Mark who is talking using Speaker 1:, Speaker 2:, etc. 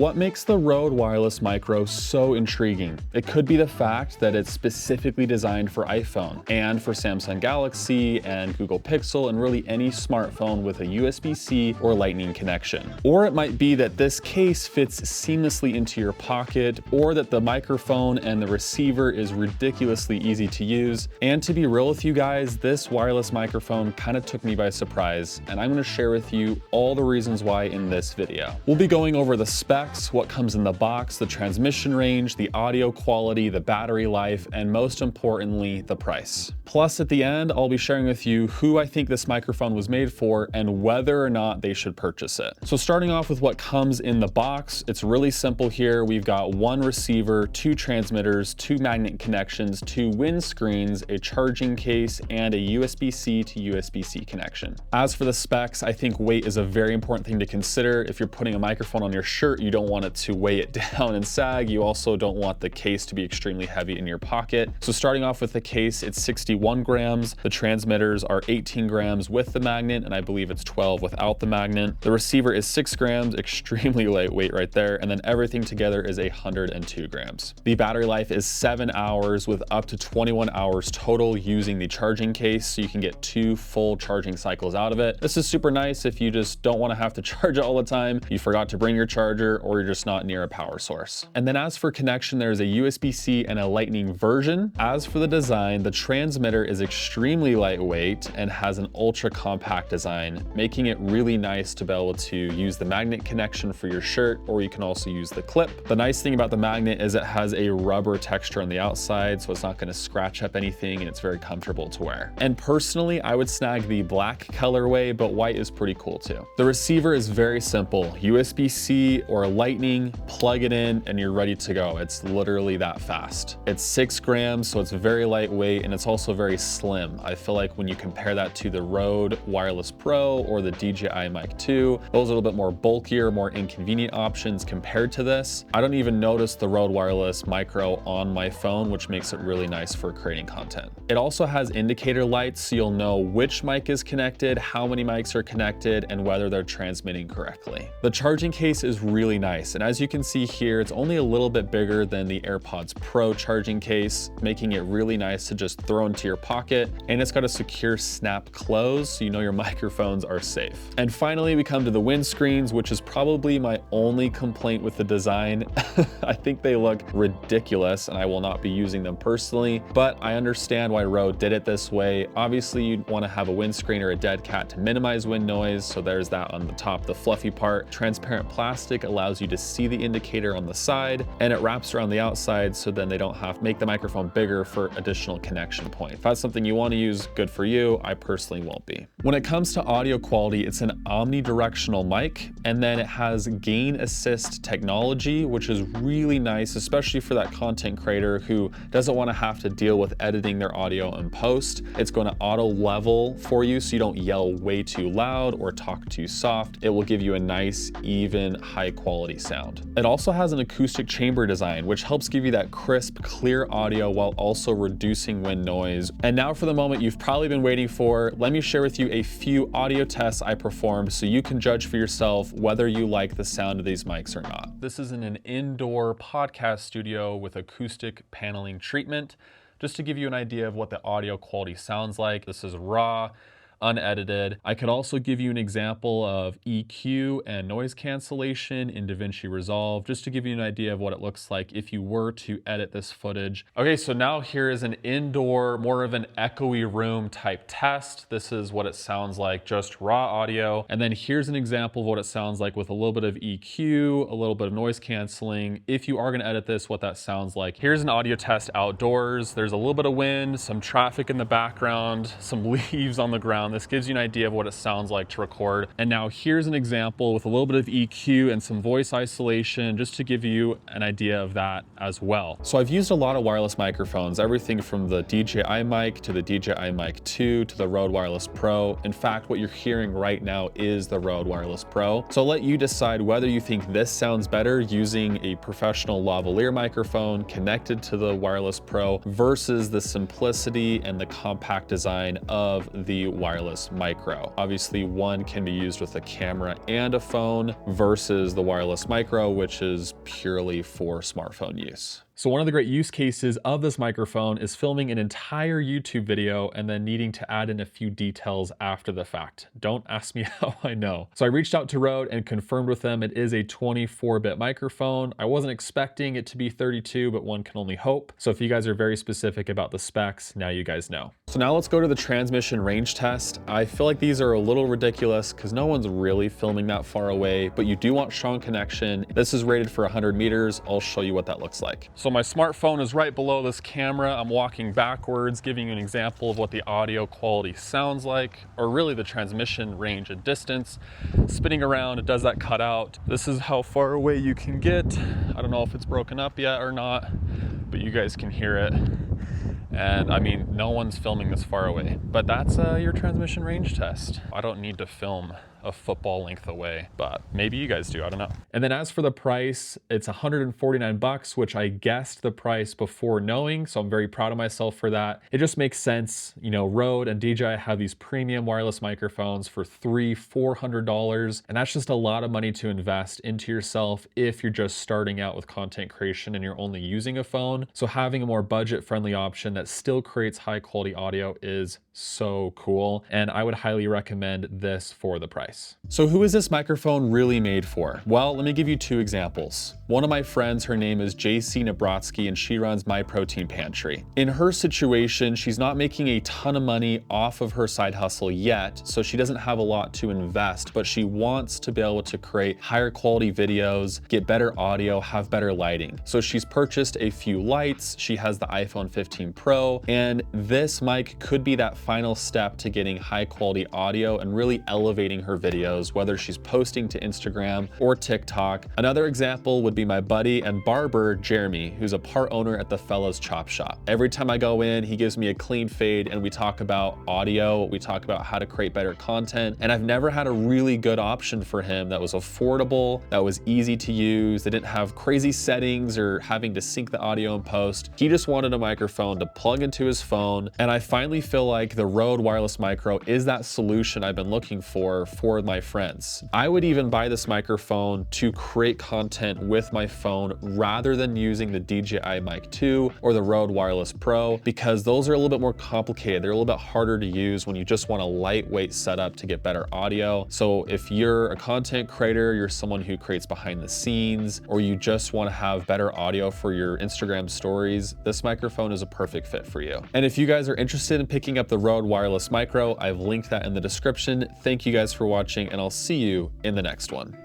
Speaker 1: What makes the Rode Wireless Micro so intriguing? It could be the fact that it's specifically designed for iPhone and for Samsung Galaxy and Google Pixel and really any smartphone with a USB-C or Lightning connection. Or it might be that this case fits seamlessly into your pocket, or that the microphone and the receiver is ridiculously easy to use. And to be real with you guys, this wireless microphone kind of took me by surprise, and I'm going to share with you all the reasons why in this video. We'll be going over the specs, what comes in the box, the transmission range, the audio quality, the battery life, and most importantly, the price. Plus, at the end, I'll be sharing with you who I think this microphone was made for and whether or not they should purchase it. So starting off with what comes in the box, it's really simple here. We've got one receiver, two transmitters, two magnet connections, two windscreens, a charging case, and a USB-C to USB-C connection. As for the specs, I think weight is a very important thing to consider. If you're putting a microphone on your shirt, you don't want it to weigh it down and sag. You also don't want the case to be extremely heavy in your pocket. So starting off with the case, it's 61 grams. The transmitters are 18 grams with the magnet, and I believe it's 12 without the magnet. The receiver is 6 grams, extremely lightweight right there, and then everything together is 102 grams. The battery life is 7 hours with up to 21 hours total using the charging case, so you can get 2 full charging cycles out of it. This is super nice if you just don't want to have to charge it all the time, you forgot to bring your charger, or you're just not near a power source. And then as for connection, there's a USB-C and a Lightning version. As for the design, the transmitter is extremely lightweight and has an ultra compact design, making it really nice to be able to use the magnet connection for your shirt, or you can also use the clip. The nice thing about the magnet is it has a rubber texture on the outside, so it's not going to scratch up anything, and it's very comfortable to wear. And personally, I would snag the black colorway, but white is pretty cool too. The receiver is very simple. USB-C or Lightning, plug it in, and you're ready to go. It's literally that fast. It's 6 grams, so it's very lightweight, and it's also very slim. I feel like when you compare that to the Rode Wireless Pro or the DJI Mic 2, those are a little bit more bulkier, more inconvenient options compared to this. I don't even notice the Rode Wireless Micro on my phone, which makes it really nice for creating content. It also has indicator lights, so you'll know which mic is connected, how many mics are connected, and whether they're transmitting correctly. The charging case is really nice, and as you can see here, it's only a little bit bigger than the AirPods Pro charging case, making it really nice to just throw into your pocket, and it's got a secure snap close, so you know your microphones are safe. And finally, we come to the windscreens, which is probably my only complaint with the design. I think they look ridiculous, and I will not be using them personally, but I understand why Rode did it this way. Obviously, you'd want to have a windscreen or a dead cat to minimize wind noise, so there's that on the top, the fluffy part. Transparent plastic allows you to see the indicator on the side, and it wraps around the outside, so then they don't have to make the microphone bigger for additional connection point. If that's something you want to use, good for you. I personally won't be. When it comes to audio quality, it's an omnidirectional mic, and then it has gain assist technology, which is really nice, especially for that content creator who doesn't want to have to deal with editing their audio in post. It's going to auto level for you, so you don't yell way too loud or talk too soft. It will give you a nice, even, high quality sound. It also has an acoustic chamber design, which helps give you that crisp, clear audio while also reducing wind noise. And now for the moment you've probably been waiting for, let me share with you a few audio tests I performed so you can judge for yourself whether you like the sound of these mics or not. This is in an indoor podcast studio with acoustic paneling treatment. Just to give you an idea of what the audio quality sounds like, this is raw, unedited. I could also give you an example of EQ and noise cancellation in DaVinci Resolve, just to give you an idea of what it looks like if you were to edit this footage. Okay, so now here is an indoor, more of an echoey room type test. This is what it sounds like, just raw audio. And then here's an example of what it sounds like with a little bit of EQ, a little bit of noise canceling. If you are gonna edit this, what that sounds like. Here's an audio test outdoors. There's a little bit of wind, some traffic in the background, some leaves on the ground. This gives you an idea of what it sounds like to record. And now here's an example with a little bit of EQ and some voice isolation, just to give you an idea of that as well. So I've used a lot of wireless microphones, everything from the DJI mic to the DJI Mic 2 to the Rode Wireless Pro. In fact, what you're hearing right now is the Rode Wireless Pro. So I'll let you decide whether you think this sounds better using a professional lavalier microphone connected to the Wireless Pro versus the simplicity and the compact design of the wireless Wireless Micro. Obviously, one can be used with a camera and a phone versus the Wireless Micro, which is purely for smartphone use. So one of the great use cases of this microphone is filming an entire YouTube video and then needing to add in a few details after the fact. Don't ask me how I know. So I reached out to Rode and confirmed with them it is a 24-bit microphone. I wasn't expecting it to be 32, but one can only hope. So if you guys are very specific about the specs, now you guys know. So now let's go to the transmission range test. I feel like these are a little ridiculous because no one's really filming that far away, but you do want strong connection. This is rated for 100 meters. I'll show you what that looks like. So my smartphone is right below this camera. I'm walking backwards, giving you an example of what the audio quality sounds like, or really the transmission range and distance. Spinning around, it does that cutout. This is how far away you can get. I don't know if it's broken up yet or not, but you guys can hear it. And I mean, no one's filming this far away, but that's your transmission range test. I don't need to film a football length away, but maybe you guys do, I don't know. And then as for the price, it's 149 bucks, which I guessed the price before knowing, so I'm very proud of myself for that. It just makes sense. You know, Rode and DJI have these premium wireless microphones for $300-400, and that's just a lot of money to invest into yourself if you're just starting out with content creation and you're only using a phone. So having a more budget-friendly option that still creates high-quality audio is so cool, and I would highly recommend this for the price. So who is this microphone really made for? Well, let me give you two examples. One of my friends, her name is JC Nabrotsky, and she runs My Protein Pantry. In her situation, she's not making a ton of money off of her side hustle yet, so she doesn't have a lot to invest, but she wants to be able to create higher quality videos, get better audio, have better lighting. So she's purchased a few lights, she has the iPhone 15 Pro, and this mic could be that final step to getting high quality audio and really elevating her videos, whether she's posting to Instagram or TikTok. Another example would be my buddy and barber, Jeremy, who's a part owner at the Fellas Chop Shop. Every time I go in, he gives me a clean fade and we talk about audio, we talk about how to create better content, and I've never had a really good option for him that was affordable, that was easy to use, that didn't have crazy settings or having to sync the audio in post. He just wanted a microphone to plug into his phone, and I finally feel like the Rode Wireless Micro is that solution I've been looking for my friends. I would even buy this microphone to create content with my phone rather than using the DJI Mic 2 or the Rode Wireless Pro, because those are a little bit more complicated. They're a little bit harder to use when you just want a lightweight setup to get better audio. So if you're a content creator, you're someone who creates behind the scenes, or you just want to have better audio for your Instagram stories, this microphone is a perfect fit for you. And if you guys are interested in picking up the Rode Wireless Micro, I've linked that in the description. Thank you guys for watching, and I'll see you in the next one.